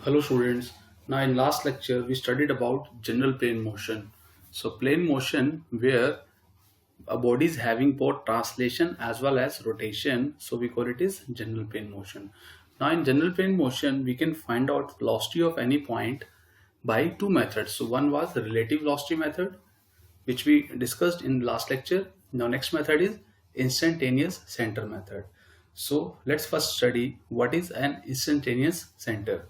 Hello students. Now in last lecture we studied about general plane motion. So plane motion where a body is having both translation as well as rotation. So we call it is general plane motion. Now in general plane motion we can find out velocity of any point by two methods. So one was the relative velocity method which we discussed in last lecture. Now next method is instantaneous center method. So let's first study what is an instantaneous center.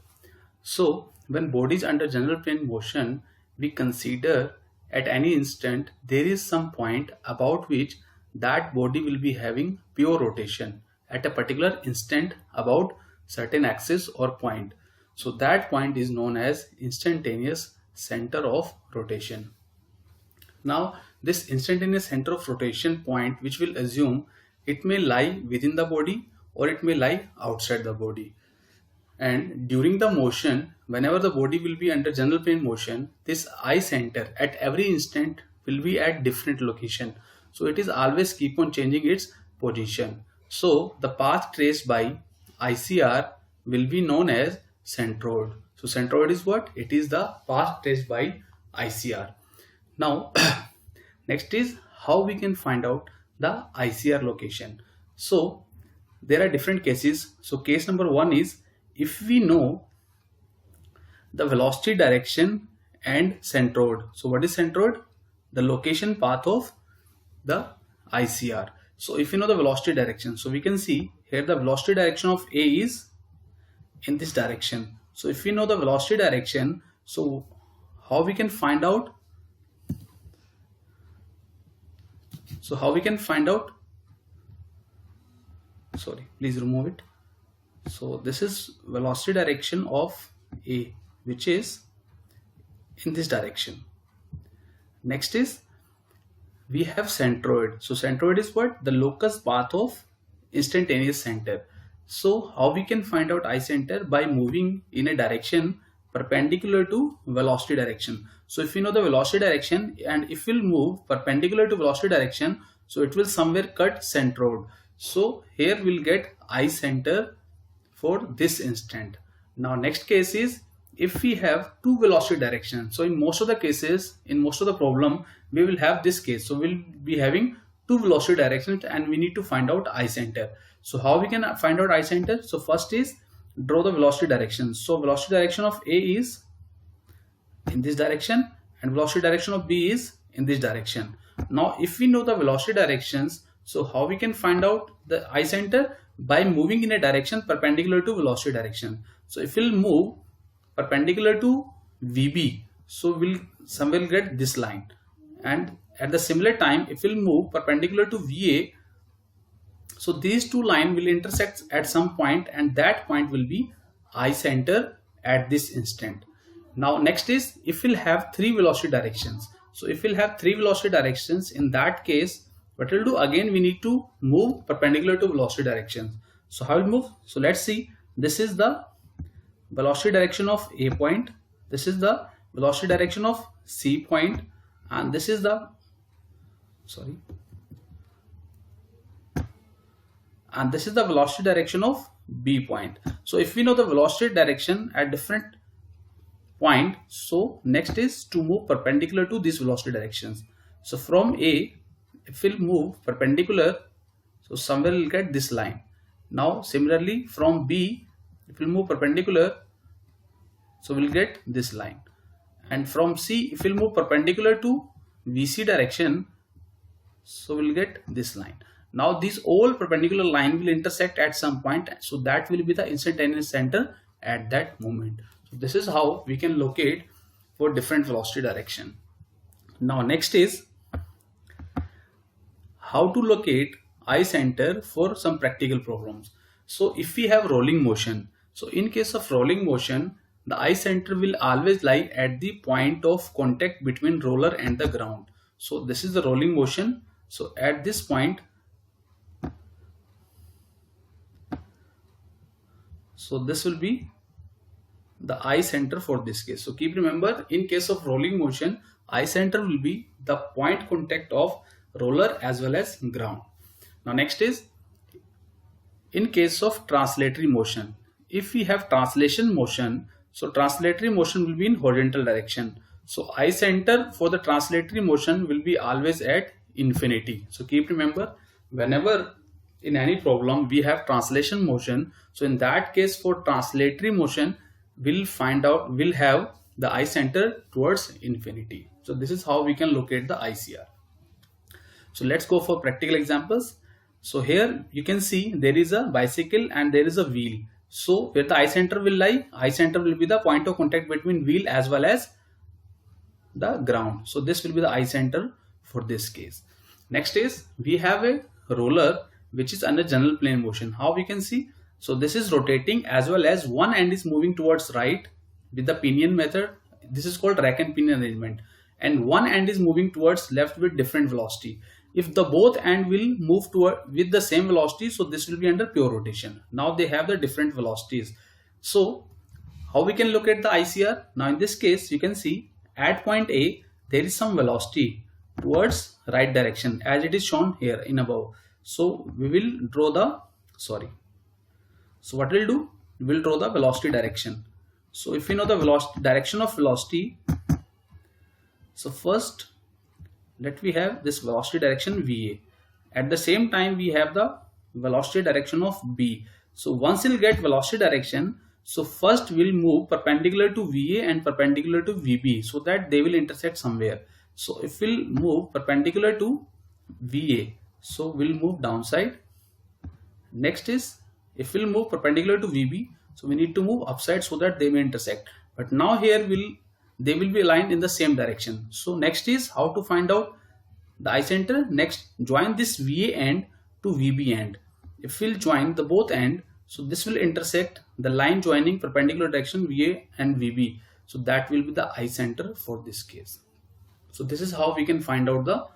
So, when body is under general plane motion, we consider at any instant there is some point about which that body will be having pure rotation at a particular instant about certain axis or point. So, that point is known as instantaneous center of rotation. Now, this instantaneous center of rotation point, which will assume it may lie within the body or it may lie outside the body. And during the motion, whenever the body will be under general plane motion, this eye center at every instant will be at different location. So it is always keep on changing its position. So the path traced by ICR will be known as centroid. So centroid is what? It is the path traced by ICR. Now next is how we can find out the ICR location. So there are different cases. So case number one is if we know the velocity direction and centroid. So what is centroid? The location path of the ICR. So if you know the velocity direction, so we can see here the velocity direction of A is in this direction. So if we know the velocity direction, so how we can find out? So how we can find out? Sorry, please remove it. So this is velocity direction of A, which is in this direction. Next is we have centroid. So centroid is what? The locus path of instantaneous center. So how we can find out eye center? By moving in a direction perpendicular to velocity direction. So if we know the velocity direction and if we'll move perpendicular to velocity direction, so it will somewhere cut centroid. So here we'll get eye center for this instant. Now next case is if we have two velocity directions. So in most of the cases, in most of the problem, we will have this case. So we'll be having two velocity directions and we need to find out eye center. So how we can find out eye center? So first is draw the velocity direction. So velocity direction of A is in this direction and velocity direction of B is in this direction. Now if we know the velocity directions, so how we can find out the eye center? By moving in a direction perpendicular to velocity direction. So if we'll move perpendicular to VB, so we'll somewhere get this line, and at the similar time if we'll move perpendicular to VA, so these two lines will intersect at some point and that point will be eye center at this instant. Now next is if we'll have three velocity directions. So if we'll have three velocity directions, in that case what we'll do, again we need to move perpendicular to velocity directions. So how we'll move? So let's see, this is the velocity direction of A point, this is the velocity direction of C point, and this is the velocity direction of B point. So if we know the velocity direction at different point, so next is to move perpendicular to these velocity directions. So from A, if we'll move perpendicular, so somewhere we'll get this line. Now similarly from B, if we'll move perpendicular, so we'll get this line. And from C, if we'll move perpendicular to VC direction, so we'll get this line. Now these all perpendicular line will intersect at some point, so that will be the instantaneous center at that moment. So this is how we can locate for different velocity direction. Now next is how to locate eye center for some practical problems. So if we have rolling motion, so in case of rolling motion, the eye center will always lie at the point of contact between roller and the ground. So this is the rolling motion. So at this point, so this will be the eye center for this case. So keep remember, in case of rolling motion, eye center will be the point contact of roller as well as ground. Now next is in case of translatory motion. If we have translation motion, So translatory motion will be in horizontal direction. So I center for the translatory motion will be always at infinity. So keep remember, whenever in any problem we have translation motion, so in that case for translatory motion we'll have the I center towards infinity. So this is how we can locate the ICR. So let's go for practical examples. So here you can see there is a bicycle and there is a wheel. So where the eye center will lie, eye center will be the point of contact between wheel as well as the ground. So this will be the eye center for this case. Next is we have a roller which is under general plane motion. How we can see? So this is rotating as well as one end is moving towards right with the pinion method. This is called rack and pinion arrangement. And one end is moving towards left with different velocity. If the both end will move toward with the same velocity, so this will be under pure rotation. Now they have the different velocities. So how we can look at the ICR? Now in this case you can see at point A there is some velocity towards right direction as it is shown here in above. So we will draw the so what we'll do, we'll draw the velocity direction. So if we know the velocity direction of velocity, so first let we have this velocity direction VA. At the same time we have the velocity direction of B. So once we'll get velocity direction, so first we'll move perpendicular to VA and perpendicular to VB so that they will intersect somewhere. So if we'll move perpendicular to VA, so we'll move downside. Next is if we'll move perpendicular to VB, so we need to move upside so that they may intersect. But now here they will be aligned in the same direction. So next is how to find out the eye center. Next, join this VA end to VB end. If we'll join the both end, so this will intersect the line joining perpendicular direction VA and VB. So that will be the eye center for this case. So this is how we can find out the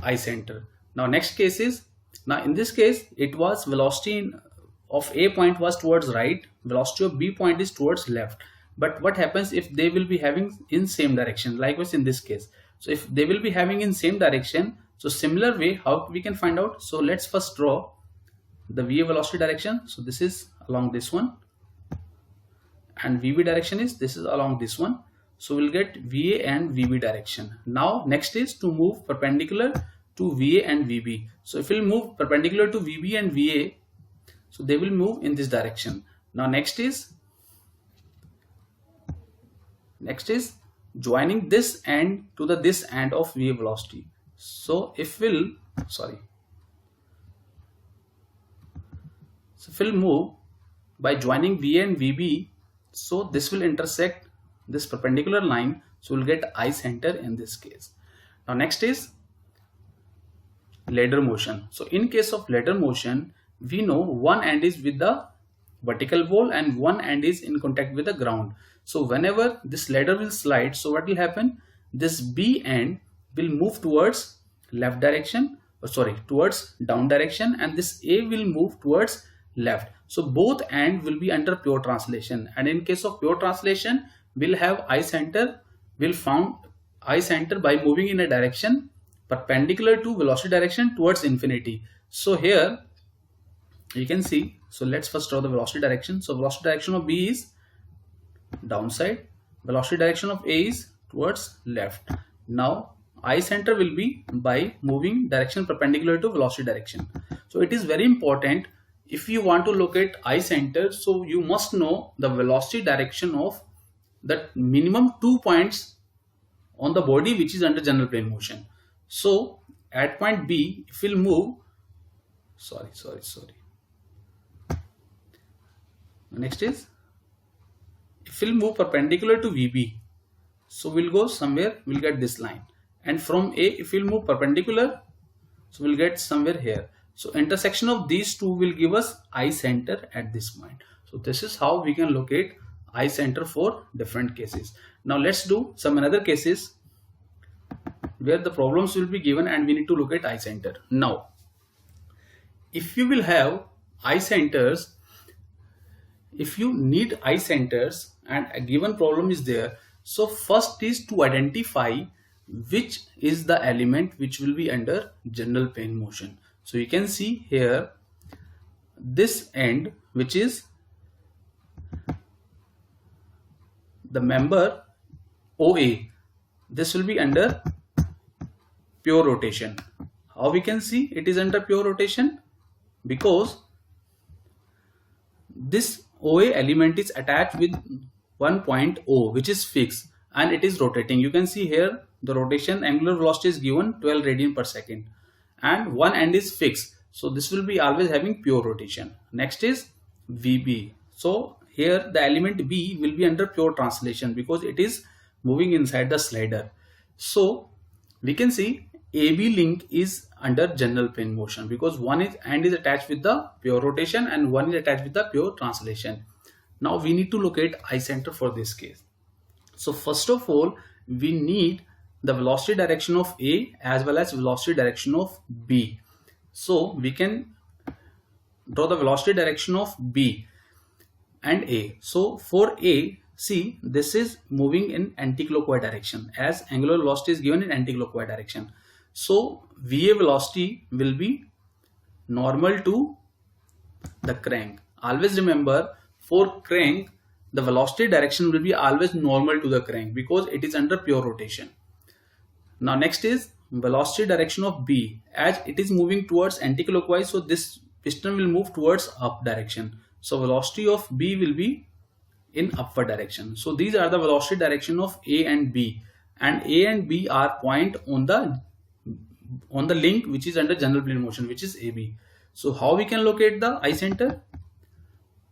eye center. Now next case is, now in this case it was velocity of A point was towards right, velocity of B point is towards left. But what happens if they will be having in same direction? Likewise in this case. So if they will be having in same direction, so similar way how we can find out? So let's first draw the VA velocity direction. So this is along this one, and VB direction is this is along this one. So we'll get VA and VB direction. Now next is to move perpendicular to VA and VB. So if we'll move perpendicular to VB and VA, so they will move in this direction. Now next is joining this end to this end of VA velocity. So if we'll move by joining VA and VB, so this will intersect this perpendicular line, so we'll get eye center in this case. Now next is ladder motion. So in case of ladder motion, we know one end is with the vertical wall and one end is in contact with the ground. So whenever this ladder will slide, so what will happen? This B end will move towards left direction, towards down direction, and this A will move towards left. So both end will be under pure translation, and in case of pure translation we'll have eye center, we'll found eye center by moving in a direction perpendicular to velocity direction towards infinity. So here you can see, so let's first draw the velocity direction. So velocity direction of B is downside, velocity direction of A is towards left. Now eye center will be by moving direction perpendicular to velocity direction. So it is very important, if you want to locate eye center, so you must know the velocity direction of the minimum 2 points on the body which is under general plane motion. So at point B, if we'll move, next is if we'll move perpendicular to VB, so we'll go somewhere, we'll get this line, and from A if we'll move perpendicular, so we'll get somewhere here. So intersection of these two will give us eye center at this point. So this is how we can locate eye center for different cases. Now let's do some another cases where the problems will be given and we need to locate eye center. Now if you will have eye centers, if you need eye centers and a given problem is there, so first is to identify which is the element which will be under general plane motion. So you can see here this end which is the member OA, this will be under pure rotation. How we can see it is under pure rotation? Because this OA element is attached with one point O, which is fixed, and it is rotating. You can see here the rotation angular velocity is given 12 radian per second, and one end is fixed. So this will be always having pure rotation. Next is VB. So here the element B will be under pure translation because it is moving inside the slider. So we can see AB link is under general plane motion because one end is attached with the pure rotation and one is attached with the pure translation. Now we need to locate I center for this case. So first of all, we need the velocity direction of A as well as velocity direction of B. So we can draw the velocity direction of B and A. So for A, see, this is moving in anti-clockwise direction as angular velocity is given in anti-clockwise direction. So VA velocity will be normal to the crank. Always remember, for crank, the velocity direction will be always normal to the crank because it is under pure rotation. Now next is velocity direction of B. As it is moving towards anti-clockwise, so this piston will move towards up direction. So velocity of B will be in upward direction. So these are the velocity direction of A and B, and A and B are point on the link which is under general plane motion, which is AB. So how we can locate the I center?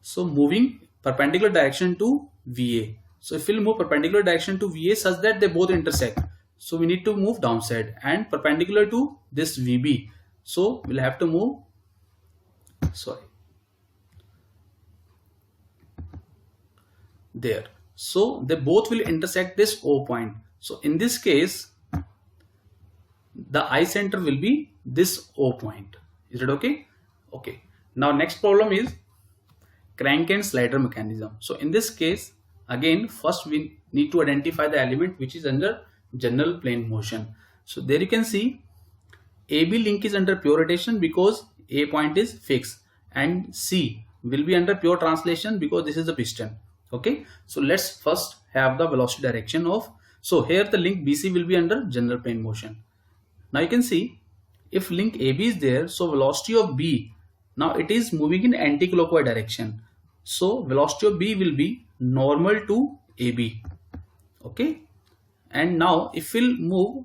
So moving perpendicular direction to VA. So if we'll move perpendicular direction to VA such that they both intersect, so we need to move downside and perpendicular to this VB. So we'll have to move, there. So they both will intersect this O point. So in this case, the I center will be this O point. Is it okay? Okay. Now next problem is crank and slider mechanism. So in this case, again, first we need to identify the element which is under general plane motion. So there you can see AB link is under pure rotation because A point is fixed, and C will be under pure translation because this is the piston. Okay, so let's first have the velocity direction of, so here the link BC will be under general plane motion. Now you can see if link AB is there, so velocity of B, now it is moving in anti-clockwise direction. So velocity of B will be normal to AB. Okay, and now if we'll move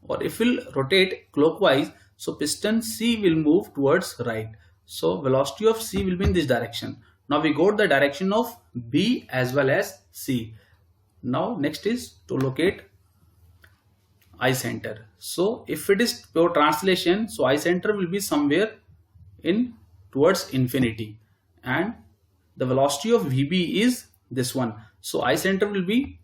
or if we'll rotate clockwise, so piston C will move towards right. So velocity of C will be in this direction. Now we got the direction of B as well as C. Now next is to locate I center. So if it is pure translation, so I center will be somewhere in towards infinity, and the velocity of VB is this one. So I center will be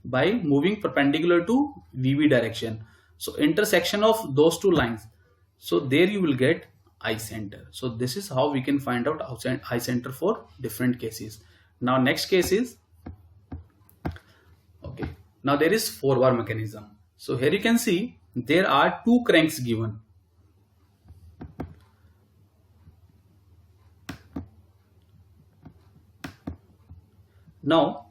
by moving perpendicular to VB direction. So intersection of those two lines. So there you will get I center. So this is how we can find out I center for different cases. Now next case is, okay, now there is 4-bar mechanism. So here you can see there are two cranks given. Now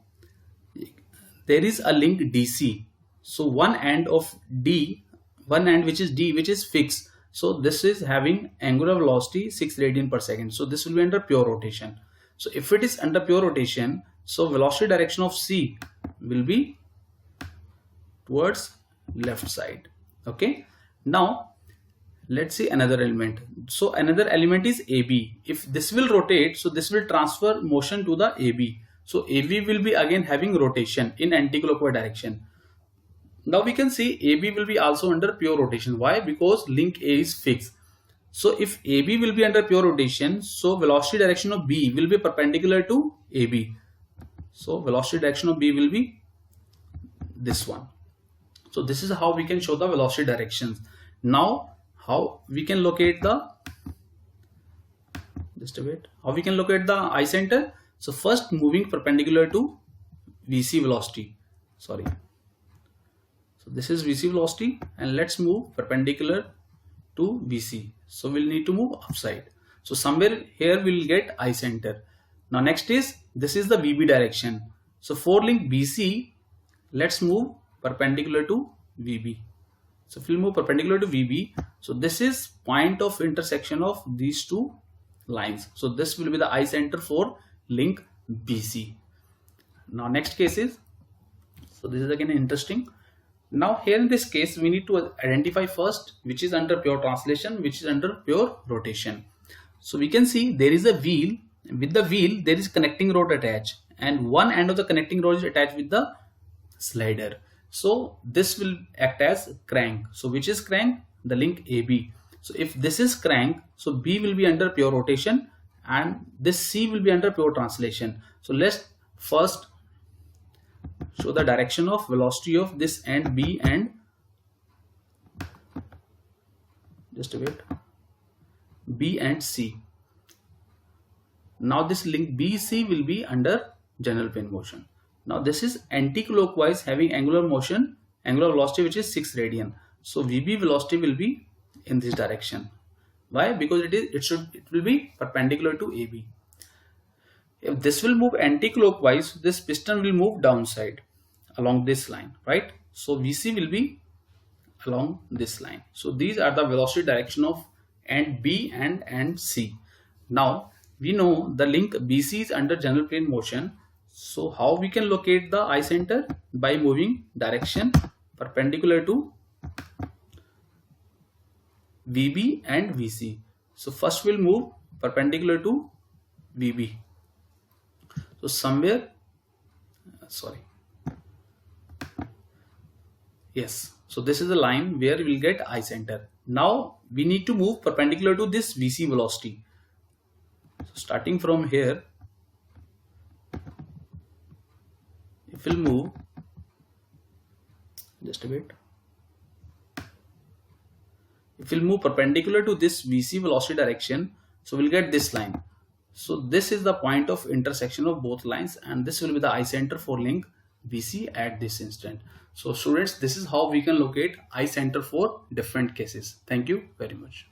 there is a link DC. So one end of D, one end which is D, which is fixed. So this is having angular velocity 6 radian per second. So this will be under pure rotation. So if it is under pure rotation, so velocity direction of C will be towards left side. Okay. Now let's see another element. So another element is AB. If this will rotate, so this will transfer motion to the AB. So AB will be again having rotation in anti-clockwise direction. Now we can see AB will be also under pure rotation. Why? Because link A is fixed. So if AB will be under pure rotation, so velocity direction of B will be perpendicular to AB. So velocity direction of B will be this one. So this is how we can show the velocity directions. Now how we can locate the, just a bit, how we can locate the I center? So first moving perpendicular to VC velocity, sorry. So this is VC velocity, and let's move perpendicular to VC. So we'll need to move upside. So somewhere here we'll get I center. Now next is, this is the VB direction. So for link BC, let's move perpendicular to VB. So if we move perpendicular to VB, so this is point of intersection of these two lines. So this will be the eye center for link BC. Now next case is, so this is again interesting. Now here in this case, we need to identify first which is under pure translation, which is under pure rotation. So we can see there is a wheel. With the wheel, there is connecting rod attached, and one end of the connecting rod is attached with the slider. So this will act as crank. So which is crank? The link AB. So if this is crank, so B will be under pure rotation and this C will be under pure translation. So let's first show the direction of velocity of this end B and just a bit B and C. Now this link BC will be under general plane motion. Now this is anti-clockwise having angular motion, angular velocity which is 6 radian. So VB velocity will be in this direction. Why? Because it will be perpendicular to AB. If this will move anti-clockwise, this piston will move downside along this line, right? So VC will be along this line. So these are the velocity direction of end B and end C. Now we know the link BC is under general plane motion. So how we can locate the eye center? By moving direction perpendicular to VB and VC. So first we'll move perpendicular to VB. So somewhere, sorry. Yes. So this is the line where we'll get eye center. Now we need to move perpendicular to this VC velocity. So starting from here, if we'll move just a bit, if we'll move perpendicular to this VC velocity direction, so we'll get this line. So this is the point of intersection of both lines, and this will be the eye center for link BC at this instant. So students, this is how we can locate eye center for different cases. Thank you very much.